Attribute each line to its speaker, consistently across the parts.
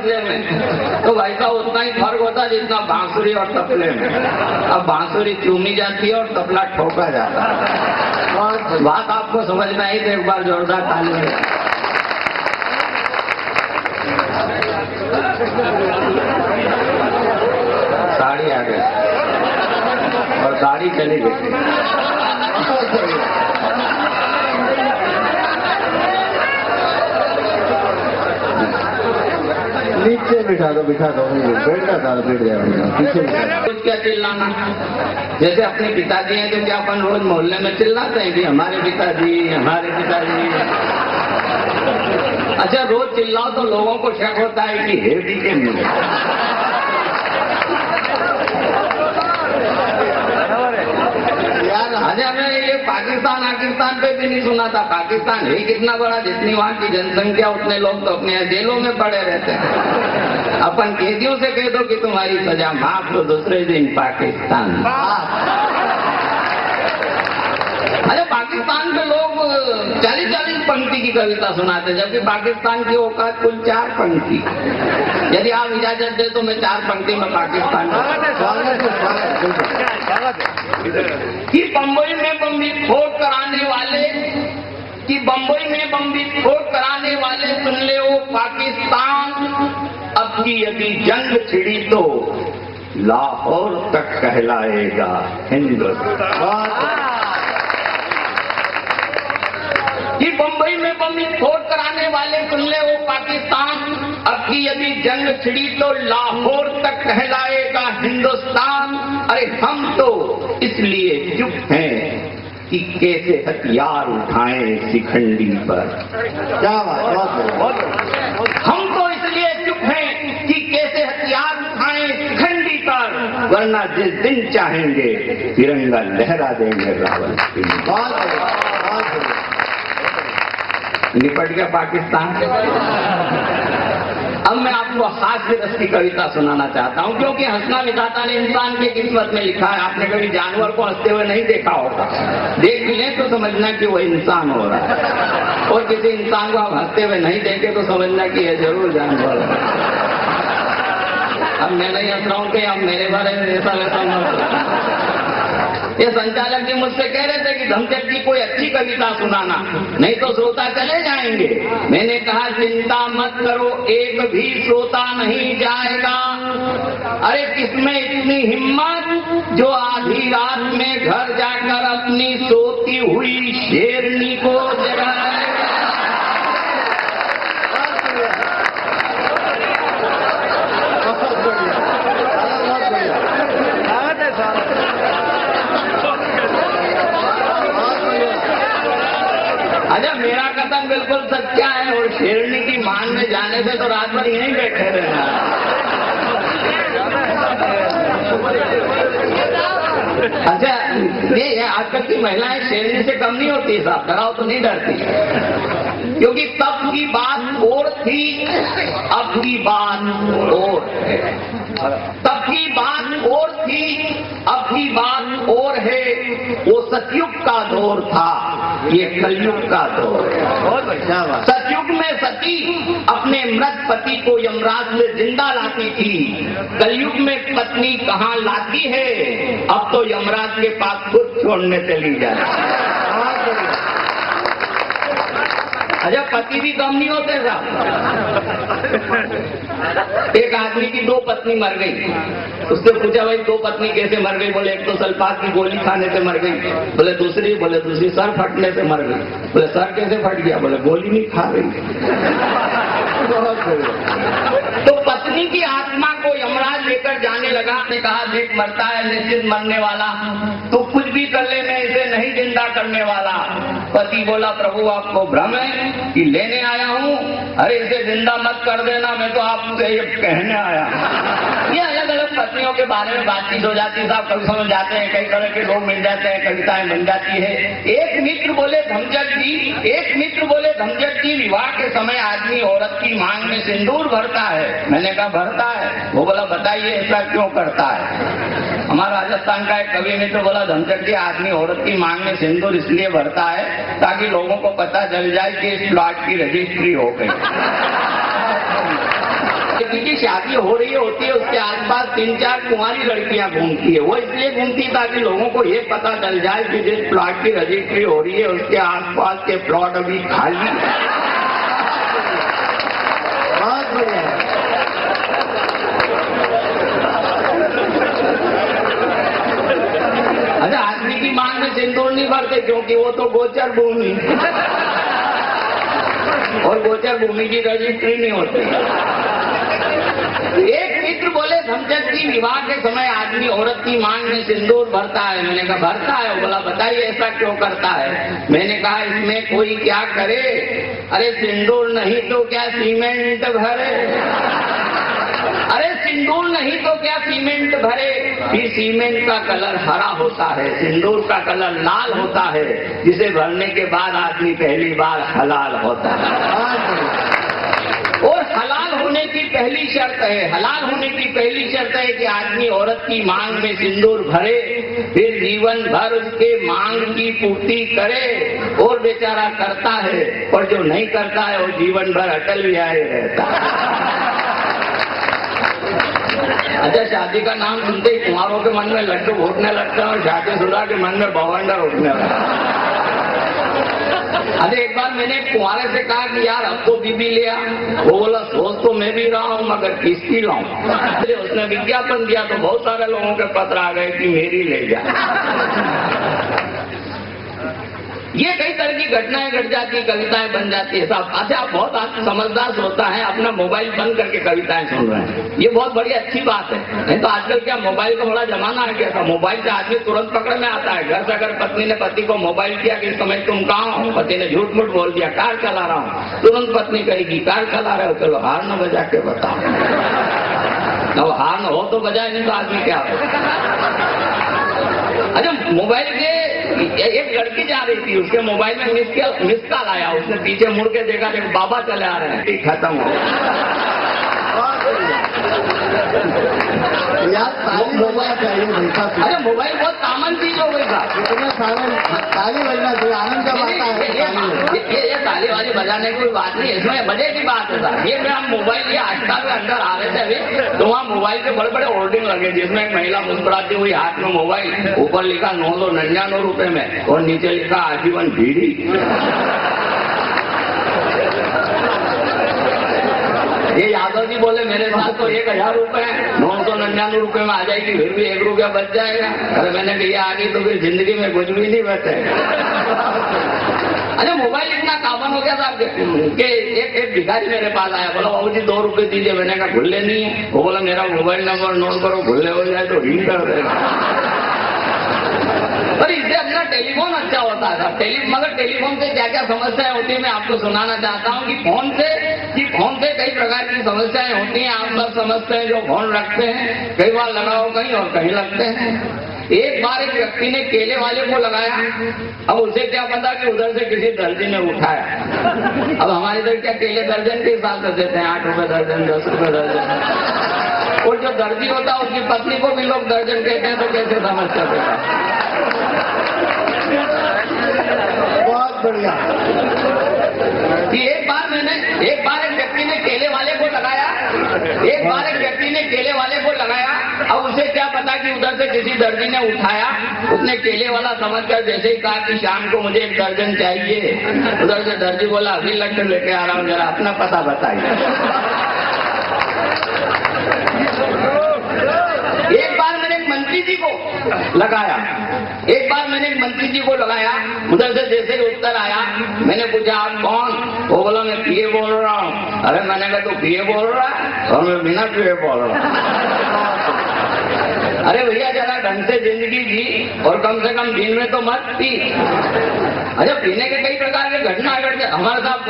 Speaker 1: तबले में, तो भाई साहब उतना ही फर्क होता है जितना बांसुरी और तबले में। अब बांसुरी चूमी जाती है और तबला ठोका जाता है। बात आपको समझ में आई तो एक बार जोरदार ताली। साड़ी आ गई और दाढ़ी चली गई।
Speaker 2: नीचे बिठा दो बैठना था, बैठ जाएगा पीछे।
Speaker 1: कुछ क्या चिल्लाना, जैसे अपने पिताजी हैं तो क्या अपन रोज मोहल्ले में चिल्लाते हैं कि हमारे पिताजी हमारे पिताजी। अच्छा रोज चिल्लाओ तो लोगों को शक होता है कि है भी के नहीं। अच्छा मैं ये पाकिस्तान पे भी नहीं सुना था। पाकिस्तान है कितना बड़ा, जितनी वहाँ की जनसंख्या उतने लोग तो अपने जेलों में पड़े रहते हैं। अपन कैदियों से कह दो कि तुम्हारी सजा माफ, तो दूसरे दिन पाकिस्तान। अरे पाकिस्तान में लोग 40-40 पंक्ति की कविता सुनाते, जबकि पाकिस्तान की औकात कुल 4 पंक्ति। यदि आप इजाजत दे तो मैं 4 पंक्ति में पाकिस्तान कि बम्बई में बम विस्फोट कराने वाले, कि बम्बई में बम विस्फोट कराने वाले सुन ले वो पाकिस्तान, अब की यदि जंग छिड़ी तो लाहौर तक कहलाएगा हिंदुस्तान। कि बम्बई में बम विस्फोट कराने वाले सुन ले वो पाकिस्तान, अब की यदि जंग छिड़ी तो लाहौर तक कहलाएगा हिंदुस्तान। अरे हम तो इसलिए चुप हैं कि कैसे हथियार उठाएं शिखंडी पर।
Speaker 2: क्या बात,
Speaker 1: हम तो इसलिए चुप हैं कि कैसे हथियार उठाएं शिखंडी पर, वरना जिस दिन चाहेंगे तिरंगा लहरा देंगे रावल। निपट गया पाकिस्तान। अब मैं आपको हास्य रस की कविता सुनाना चाहता हूं, क्योंकि हंसना विधाता ने इंसान की किस्मत में लिखा है। आपने कभी जानवर को हंसते हुए नहीं देखा होगा, देख लें तो समझना कि वो इंसान हो रहा है, और किसी इंसान को आप हंसते हुए नहीं देखे तो समझना कि यह जरूर जानवर है। अब मैं नहीं हंस रहा हूं कि अब मेरे बारे में ऐसा वैसा न। ये संचालक जी मुझसे कह रहे थे कि धमचक जी कोई अच्छी कविता सुनाना, नहीं तो श्रोता चले जाएंगे। मैंने कहा चिंता मत करो, एक भी श्रोता नहीं जाएगा। अरे किसमें इतनी हिम्मत जो आधी रात में घर जाकर अपनी सोती हुई शेरनी को जगाए। अच्छा मेरा कथन बिल्कुल सच्चा है, और शेरनी की मान में जाने से तो रात भर यहीं बैठे रहना। अच्छा ये आजकल की महिलाएं शेरनी से कम नहीं होती साहब, डराओ तो नहीं डरती, क्योंकि तब की बात और थी, अब की बात और है। तब की बात और थी, अब की बात और है। वो सतयुग का दौर था, ये कलयुग का दौर है।
Speaker 2: बहुत अच्छा बात।
Speaker 1: सतयुग में सती अपने मृत पति को यमराज में जिंदा लाती थी, कलयुग में पत्नी कहाँ लाती है, अब तो यमराज के पास खुद छोड़ने चली जाती। अच्छा पति भी कम नहीं होते साहब। एक आदमी की 2 पत्नी मर गई, उससे पूछा भाई 2 पत्नी कैसे मर गई? बोले एक तो सल्फात की गोली खाने से मर गई, बोले दूसरी सर फटने से मर गई। बोले सर कैसे फट गया? बोले गोली नहीं खा गई। तो पत्नी की आत्मा को यमराज लेकर जाने लगा, ने कहा देख मरता है, निश्चित मरने वाला, तो कुछ भी कर ले मैं इसे नहीं जिंदा करने वाला। पति बोला प्रभु आपको भ्रम है कि लेने आया हूँ, अरे इसे जिंदा मत कर देना, मैं तो आपसे ये कहने आया। ये अलग अलग पत्नियों के बारे में बातचीत हो जाती है साहब, कभी समझ जाते हैं, कई तरह के लोग मिल जाते हैं, कविताएं बन जाती है। एक मित्र बोले धमजट जी विवाह के समय आदमी औरत की मांग में सिंदूर भरता है। मैंने कहा भरता है? वो बोला बताइए ऐसा क्यों करता है? हमारा राजस्थान का एक कवि मित्र बोला धमचक जी आदमी औरत की मांग में सिंदूर इसलिए भरता है ताकि लोगों को पता चल जाए कि इस प्लॉट की रजिस्ट्री हो गई। लड़की की शादी हो रही होती है, उसके आसपास 3-4 कुंवारी लड़कियां घूमती है। वो इसलिए घूमती ताकि लोगों को ये पता चल जाए कि जिस प्लॉट की रजिस्ट्री हो रही है उसके आसपास के प्लॉट अभी खाली है।
Speaker 2: बहुत बढ़िया।
Speaker 1: अच्छा, आदमी की मांग में सिंदूर नहीं भरते क्योंकि वो तो गोचर भूमि और गोचर भूमि की रजिस्ट्री नहीं होती। एक मित्र बोले धमचक जी, विवाह के समय आदमी औरत की मांग में सिंदूर भरता है। मैंने कहा भरता है? वो बोला बताइए ऐसा क्यों करता है? मैंने कहा इसमें कोई क्या करे, अरे सिंदूर नहीं तो क्या सीमेंट भरे, अरे सिंदूर नहीं तो क्या सीमेंट भरे। फिर सीमेंट का कलर हरा होता है, सिंदूर का कलर लाल होता है, जिसे भरने के बाद आदमी पहली बार हलाल होता है। और हलाल होने की पहली शर्त है, हलाल होने की पहली शर्त है कि आदमी औरत की मांग में सिंदूर भरे, फिर जीवन भर उसके मांग की पूर्ति करे। और बेचारा करता है, और जो नहीं करता है वो जीवन भर अटल विहारी रहता है। अच्छा, शादी का नाम सुनते ही कुंवारों के मन में लड्डू फूटने लगते हैं और शादीशुदा के मन में बवंडर उठने लगता है। अरे एक बार मैंने कुंवारे से कहा कि यार अब तो बीबी लिया। वो बोला सोच तो मैं भी रहा हूँ मगर किसकी लाऊं। उसने विज्ञापन दिया तो बहुत सारे लोगों के पत्र आ गए कि मेरी ले जा। ये कई तरह की घटनाएं घट जाती, कविताएं बन जाती है साहब। अच्छा, आप बहुत समझदार श्रोता है, अपना मोबाइल बंद करके कविताएं सुन रहे हैं, ये बहुत बड़ी अच्छी बात है। नहीं तो आजकल क्या मोबाइल का बड़ा जमाना है क्या? मोबाइल से आदमी तुरंत पकड़ में आता है। घर से अगर पत्नी ने पति को मोबाइल किया कि इस समय तुम कहाँ हो, पति ने झूठ मूठ बोल दिया कार चला रहा हूँ, तुरंत पत्नी कहेगी कार चला रहे हो, चलो हार न बजा के बताओ। अब हार न हो तो बजाए, नहीं तो आदमी क्या हो। अच्छा, मोबाइल के एक लड़की जा रही थी, उसके मोबाइल में मिस कॉल आया। उसने पीछे मुड़ के देखा कि बाबा चले आ रहे हैं, खत्म हो
Speaker 2: यार। मोबाइल चाहिए भाई साहब।
Speaker 1: अरे मोबाइल बहुत कॉमन चीज हो गई साहब।
Speaker 2: इतना सारा ताली बजना चाहिए, आनंद का बात है।
Speaker 1: ये ताली वाली बजाने की कोई बात नहीं, इसमें मजे की बात है साहब। ये हम मोबाइल ये अस्पताल के अंदर आ रहे थे अभी, तो वहाँ मोबाइल के बड़े बड़े होर्डिंग लगे जिसमें एक महिला मुस्कुराती हुई, हाथ में मोबाइल, ऊपर लिखा 999 रुपए में और नीचे लिखा आजीवन बीड़ी। ये यादव जी बोले मेरे साथ तो 1000 रुपए 999 रुपए में आ जाएगी, फिर भी 1 रुपया बच जाएगा। अरे मैंने कहा आ गई तो फिर जिंदगी में कुछ भी नहीं बचेगा। अरे मोबाइल इतना कॉमन हो गया साहब कि एक भिखारी मेरे पास आया, बोला बाबू जी 2 रुपए दीजिए। मैंने कहा खुले नहीं है। वो बोला मेरा मोबाइल नंबर नोट करो, खुले हो जाए तो रिंग कर देगा। पर इससे अपना टेलीफोन अच्छा होता है मगर टेलीफोन से क्या क्या समस्याएं होती है मैं आपको सुनाना चाहता हूँ कि फोन से कई प्रकार की समस्याएं होती हैं। आप सब समझते हैं जो फोन रखते हैं, कई बार लगाओ कहीं और कहीं लगते हैं। एक बार एक व्यक्ति ने केले वाले को लगाया, अब उसे क्या पता कि उधर से किसी दर्जी ने उठाया। अब हमारे इधर क्या केले दर्जन के हिसाब से देते हैं, 8 रुपए दर्जन, 10 रुपए दर्जन। और जो दर्जी होता है उसकी पत्नी को भी लोग दर्जन कहते हैं, तो कैसे समझ सकते?
Speaker 2: बहुत बढ़िया।
Speaker 1: एक बार एक व्यक्ति ने केले वाले को लगाया, अब उसे क्या पता कि उधर से किसी दर्जी ने उठाया। उसने केले वाला समझकर जैसे ही कहा कि शाम को मुझे 1 दर्जन चाहिए, उधर से दर्जी बोला अभी लड्डू लेके आ रहा हूँ, जरा अपना पता बताइए। एक बार मैंने एक मंत्री जी को लगाया, उधर से जैसे ही उत्तर आया, मैंने पूछा आप कौन? वो बोला मैं पीए बोल रहा हूँ। अरे मैंने कहा तू पीए बोल रहा है? और मैं बिना पीए बोल रहा हूँ। अरे भैया जरा ढंग से जिंदगी जी और कम से कम दिन में तो मत पी। अच्छा, पीने के कई प्रकार के घटना घट गए हमारे साथ।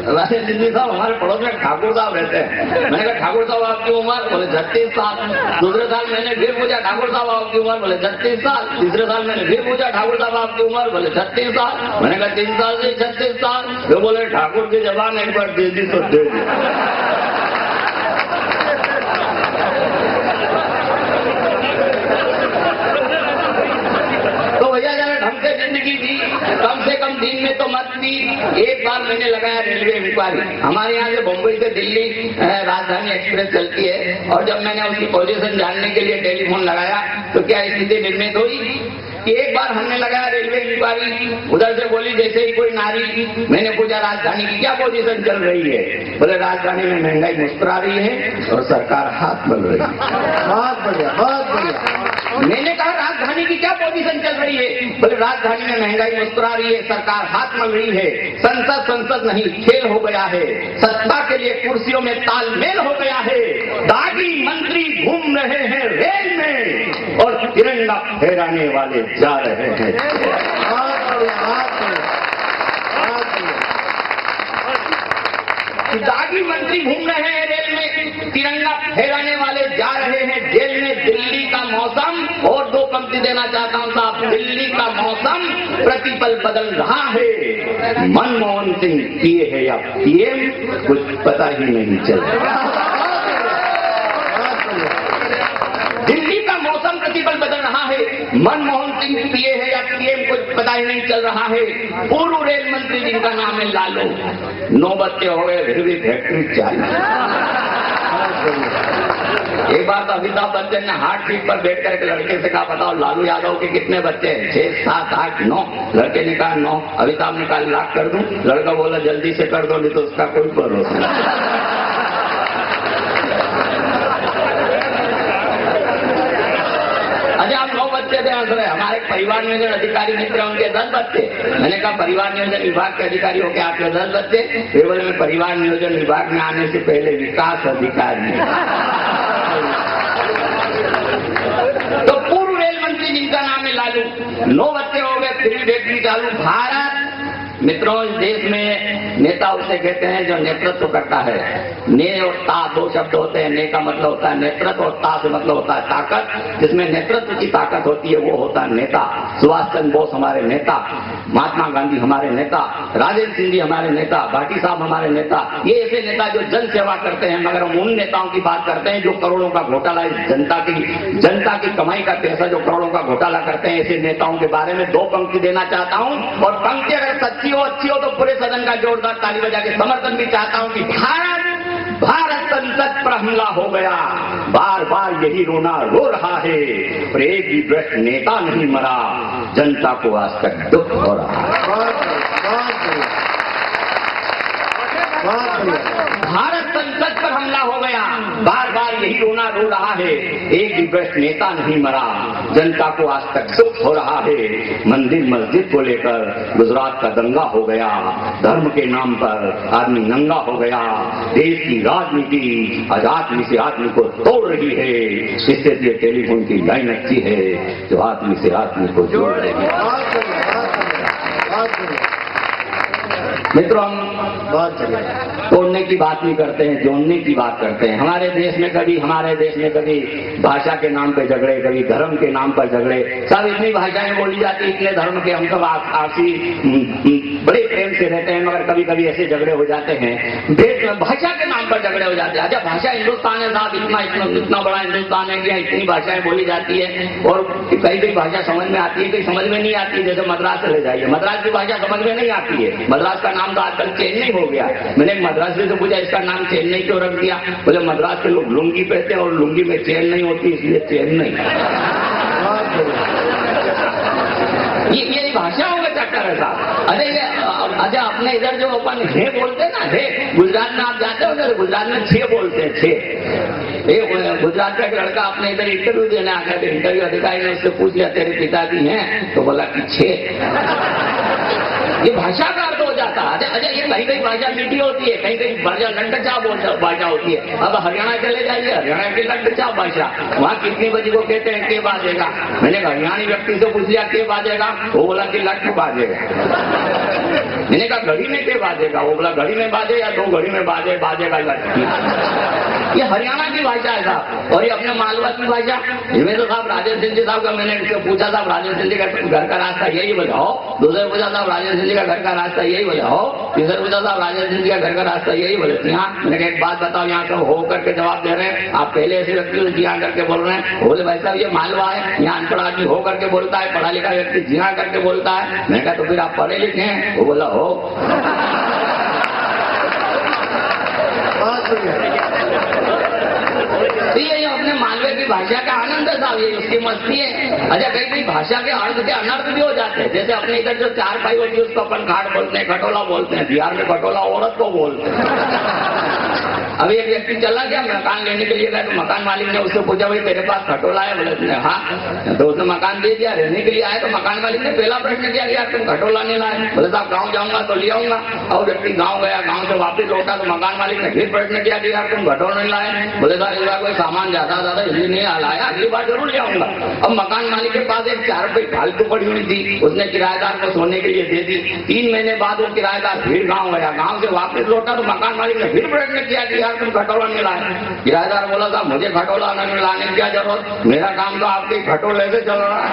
Speaker 1: वैसे सिंधी साहब हमारे पड़ोस में ठाकुर साहब रहते हैं। मैंने कहा ठाकुर साहब आपकी उम्र? बोले 36 साल। दूसरे साल मैंने फिर पूछा ठाकुर साहब आपकी उम्र? बोले 36 साल। तीसरे साल मैंने फिर पूछा ठाकुर साहब आपकी उम्र? बोले 36 साल। मैंने कहा 3 साल से 36 साल। वो बोले ठाकुर की जबान एक बार दे दी तो दे दी। तो भैया जरा ढंग से जिंदगी जी, कम से कम दिन में तो मत पी एक बार मैंने लगाया रेलवे इंक्वायरी। हमारे यहाँ से बम्बई से दिल्ली राजधानी एक्सप्रेस चलती है, और जब मैंने उसकी पोजीशन जानने के लिए टेलीफोन लगाया तो क्या स्थिति निर्मित हुई कि एक बार हमने लगाया रेलवे इंक्वायरी, उधर से बोली जैसे ही कोई नारी। मैंने पूछा राजधानी की क्या पोजीशन चल रही है? बोले राजधानी में महंगाई मुस्कुरा रही है और सरकार हाथ मल रही है।
Speaker 2: बहुत बढ़िया, बहुत बढ़िया।
Speaker 1: मैंने कहा राजधानी की क्या पोजीशन चल रही है? बोले राजधानी में महंगाई मुस्कुरा रही है, सरकार हाथ मल रही है। संसद नहीं, खेल हो गया है। सत्ता के लिए कुर्सियों में तालमेल हो गया है। दागी मंत्री घूम रहे हैं रेल में और तिरंगा फहराने वाले जा रहे हैं। दागी मंत्री घूम रहे हैं रेल में, तिरंगा फहराने वाले जा रहे हैं जेल में। दिल्ली का मौसम, और दो पंक्ति देना चाहता हूं साहब, दिल्ली का मौसम प्रतिपल बदल रहा है। मनमोहन सिंह पीए है या पीएम, कुछ पता ही नहीं चल रहा। दिल्ली का मौसम प्रतिपल बदल रहा है। मनमोहन सिंह पीए है या पीएम, कुछ पता ही नहीं चल रहा है। पूर्व रेल मंत्री जिनका नाम है लालू, 9 बच्चे हो गए फिर भी फैक्ट्री चालू। एक बार तो अमिताभ बच्चन ने हार्ट सीट पर बैठकर एक लड़के से कहा बताओ लालू यादव के कितने बच्चे हैं? 6, 7, 8, 9। लड़के ने कहा 9। अमिताभ ने कहा लाख कर दूं? लड़का बोला जल्दी से कर दो, नहीं तो उसका कोई भरोसा नहीं। अच्छा आप 9 बच्चे थे हंस रहे। हमारे परिवार नियोजन अधिकारी मित्र उनके 10 बच्चे। मैंने कहा परिवार नियोजन विभाग के अधिकारी हो के आपके 10 बच्चे? फिर बोले मैं परिवार नियोजन विभाग में आने से पहले विकास अधिकारी। तो पूर्व रेल मंत्री जिनका नाम है लालू, 9 बच्चे हो गए फिर भी फैक्ट्री चालू। भारत मित्रों, इस देश में नेता उसे कहते हैं जो नेतृत्व करता है। ने और ता 2 शब्द होते हैं। ने का मतलब होता है नेतृत्व और ता से मतलब होता है ताकत। जिसमें नेतृत्व की ताकत होती है वो होता है नेता। सुभाष चंद्र बोस हमारे नेता, महात्मा गांधी हमारे नेता, राजेंद्र सिंह जी हमारे नेता, भाटी साहब हमारे नेता। ये ऐसे नेता जो जन सेवा करते हैं। मगर हम उन नेताओं की बात करते हैं जो करोड़ों का घोटाला, जनता की कमाई का पैसा जो करोड़ों का घोटाला करते हैं। ऐसे नेताओं के बारे में 2 पंक्ति देना चाहता हूं, और पंक्ति अगर सच्ची हो, अच्छी हो, तो पूरे सदन का जोरदार ताली बजा के समर्थन भी चाहता हूं कि भारत संसद पर हमला हो गया। बार बार यही रोना रो रहा है, पर एक भी भ्रष्ट नेता नहीं मरा। जनता को आज तक दुख हो रहा है। भारत संसद पर हमला हो गया, बार बार यही रोना रो रहा है। एक भी भ्रष्ट नेता नहीं मरा। जनता को आज तक सुख हो रहा है। मंदिर मस्जिद को लेकर गुजरात का दंगा हो गया। धर्म के नाम पर आदमी नंगा हो गया। देश की राजनीति आज आदमी से आदमी को तोड़ रही है। इससे ये टेलीफोन की लाइन अच्छी है जो आदमी से आदमी को जोड़ रही है। मित्रों, हम तोड़ने की बात नहीं करते हैं, जोड़ने की बात करते हैं। हमारे देश में कभी भाषा के नाम पर झगड़े, कभी धर्म के नाम पर झगड़े। सब इतनी भाषाएं बोली जाती, इतने धर्म के हम सब आपसी बड़े प्रेम से रहते हैं, मगर कभी कभी ऐसे झगड़े हो जाते हैं। भाषा के नाम पर झगड़े हो जाते हैं। अच्छा, भाषा हिंदुस्तान है साहब, इतना बड़ा हिंदुस्तान है कि इतनी भाषाएं बोली जाती है, और कई भाषा समझ में आती है, कई समझ में नहीं आती है। जैसे मद्रास चले जाइए, मद्रास की भाषा समझ में नहीं आती है। मद्रास का नाम तो आजकल चेन्नई हो गया। मैंने एक मद्रासी से पूछा इसका नाम चेन्नई क्यों रख दिया? बोले मद्रास के लोग लुंगी पहनते हैं और लुंगी में चेन नहीं होती, इसलिए चेन्नई। ये भाषाओं का चक्कर है साहब। अच्छा अपने इधर जो अपन हे बोलते हैं ना, हे, गुजरात में आप जाते हो, गुजरात में छे बोलते हैं, छे। गुजरात का एक लड़का अपने इधर इंटरव्यू देने आ गया, तो इंटरव्यू अधिकारी ने उससे पूछ लिया तेरे पिताजी हैं? तो बोला कि 6। ये भाषा का अर्थ हो जाता है। अच्छा, ये कहीं कहीं भाषा मीठी होती है, कहीं कहीं भाषा लंडचाप भाषा होती है। अब हरियाणा चले जाइए, हरियाणा की लंडचाप भाषा, वहाँ कितनी बजे को कहते हैं के बाजेगा? मैंने हरियाणी व्यक्ति से पूछ लिया के बाजेगा? वो बोला कि लट बाजेगा। मैंने कहा घड़ी में के बाजेगा? वो बोला घड़ी में बाजे या 2 घड़ी में बाजेगा लट। ये हरियाणा की भाषा है साहब। और ये अपने मालवा की भाषा, इसमें तो साहब राजेंद्र सिंह जी साहब का मैंने पूछा था, राजेंद्र सिंह जी का घर का रास्ता यही बताओ। दूसरे पूछा था राजेंद्र सिंह जी का घर का रास्ता यही बोले हो किधर उधर साहब राजेश जी का घर का रास्ता यही बोले जी हाँ। मैंने कहा एक बात बताओ यहाँ सब हो करके जवाब दे रहे हैं, आप पहले ऐसे व्यक्ति को जी हाँ करके बोल रहे हैं। बोले भाई साहब ये मालवा है, यहाँ अनपढ़ आदमी हो करके बोलता है, पढ़ा लिखा व्यक्ति जी हाँ करके बोलता है। मैंने कहा तो फिर आप पढ़े लिखे हैं? वो बोला हो। ये अपने मालवे की भाषा का आनंद है साहब, ये उसकी मस्ती है। अच्छा कई कई भाषा के अर्थ के अनर्थ भी हो जाते हैं। जैसे अपने इधर जो चार भाई होती है उसको अपन खाट बोलते हैं, खटोला बोलते हैं। बिहार में खटोला औरत को बोलते हैं। अभी एक व्यक्ति चला गया मकान लेने के लिए गया, तो मकान मालिक ने उससे पूछा भाई तेरे पास खटोला है? बोले हाँ। तो उसने मकान दे दिया, रहने के लिए आए। तो मकान मालिक ने पहला प्रश्न किया यार तुम खटोला नहीं लाए? बोले साहब गाँव जाऊंगा तो ले आऊंगा। और व्यक्ति गाँव गया, गाँव से वापस लौटा तो मकान मालिक ने फिर प्रश्न किया कि यार तुम खटोला नहीं लाए? बोले साहब इस बार कोई सामान ज्यादा इसलिए नहीं लाया, अगली बार जरूर ले आऊंगा। अब मकान मालिक के पास एक 4 रुपये फालतू पड़ी हुई थी, उसने किराएदार को सोने के लिए दे दी। 3 महीने बाद वो किराएदार फिर गाँव गया, गाँव से वापस लौटा तो मकान मालिक ने फिर प्रश्न किया कि यार तुम खटोला नहीं लाए? किराएदार बोला था मुझे खटोला नहीं लाने की क्या जरूरत, मेरा काम तो आपके खटोले से चल रहा है।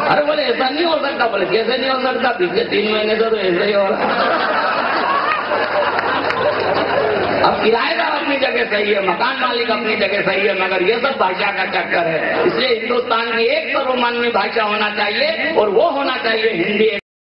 Speaker 1: अरे बोले ऐसा नहीं हो सकता। बोले कैसे नहीं हो सकता? पिछले 3 महीने से तो ऐसा ही हो रहा। अब किराएदार अपनी जगह सही है, मकान मालिक अपनी जगह सही है, मगर ये सब भाषा का चक्कर है। इसलिए हिंदुस्तान की एक सर्वमान्य भाषा होना चाहिए और वो होना चाहिए हिंदी।